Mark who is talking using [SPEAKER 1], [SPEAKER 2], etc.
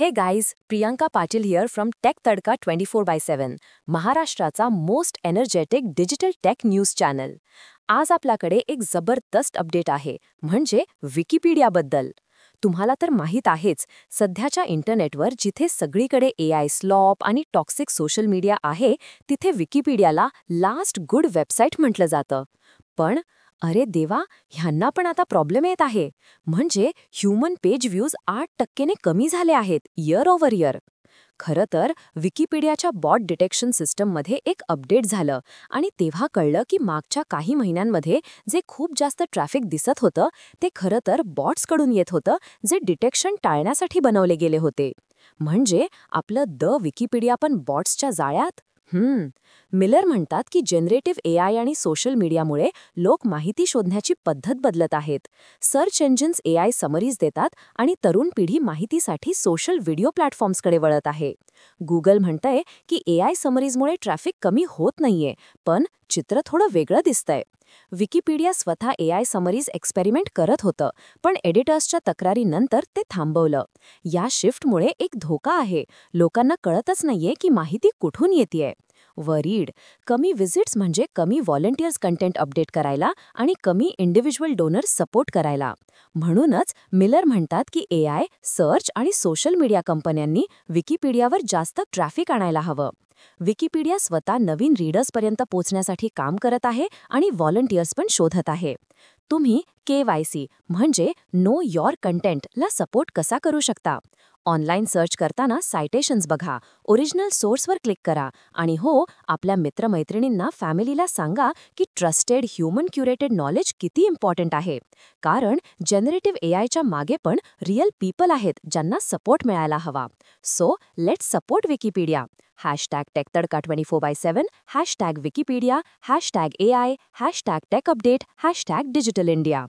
[SPEAKER 1] हे guys, Priyanka Patil here from tech Tadka 24/7, महाराष्ट्राचा most energetic digital tech news channel. आज आपल्याकडे एक जबरदस्त अपडेट आहे, म्हणजे विकिपीडियाबद्दल. तुम्हाला तर माहीत आहेच, सध्याच्या इंटरनेटवर जिथे सगळीकडे AI स्लॉप आणि टॉक्सिक सोशल मीडिया आहे, तिथे विकिपीडियाला लास्ट गुड वेबसाईट म्हटलं जातं. पण अरे देवा, ह्यांना पण आता प्रॉब्लेम येत आहे. म्हणजे ह्युमन पेज व्ह्यूज 8% कमी झाले आहेत इयर ओव्हर इयर. खरं तर विकिपीडियाच्या बॉट डिटेक्शन सिस्टममध्ये एक अपडेट झालं आणि तेव्हा कळलं की मागच्या काही महिन्यांमध्ये जे खूप जास्त ट्रॅफिक दिसत होतं ते खरं तर बॉट्सकडून येत होतं, जे डिटेक्शन टाळण्यासाठी बनवले गेले होते. म्हणजे आपलं विकिपीडिया पण बॉट्सच्या जाळ्यात. मिलर म्हणतात की जनरेटिव्ह AI आणि सोशल मीडियामुळे लोक माहिती शोधण्याची पद्धत बदलत आहेत. सर्च इंजिन्स AI समरीज देतात आणि तरुण पिढी माहितीसाठी सोशल व्हिडिओ प्लॅटफॉर्म्सकडे वळत आहे. गुगल म्हणतंय की AI समरीजमुळे ट्रॅफिक कमी होत नाहीये, पण चित्र थोडं वेगळं दिसतंय. विकिपीडिया स्वतः AI समरीज एक्सपेरिमेंट करत होतं, पण एडिटर्सच्या तक्रारीनंतर ते थांबवलं. या शिफ्टमुळे एक धोका आहे. लोकांना कळतच नाहीये की माहिती कुठून येतेय. वरीड कमी विजिट्स म्हणजे कमी व्हॉलंटियर्स कंटेंट अपडेट करायला आणि कमी इंडिव्हिज्युअल डोनर्स सपोर्ट करायला. म्हणूनच मिलर म्हणतात की AI, सर्च आणि सोशल मीडिया कंपन्यांनी विकिपीडियावर जास्त ट्रॅफिक आणायला हवं. विकिपीडिया स्वतः नवीन रीडर्सपर्यंत पोहोचण्यासाठी काम करत आहे आणि व्हॉलंटियर्स पण शोधत आहे. तुम्ही KYC म्हणजे नो योर कंटेंटला सपोर्ट कसा करू शकता? ऑनलाईन सर्च करताना सायटेशन्स बघा, ओरिजिनल सोर्सवर क्लिक करा आणि आपल्या मित्रमैत्रिणींना, फॅमिलीला सांगा की ट्रस्टेड ह्युमन क्युरेटेड नॉलेज किती इम्पॉर्टंट आहे. कारण जनरेटिव्ह AIच्या मागे पण रिअल पीपल आहेत ज्यांना सपोर्ट मिळायला हवा. So let's support Wikipedia. #TechTadka 24/7, #Wikipedia, #AI, #TechUpdate, #Digital India.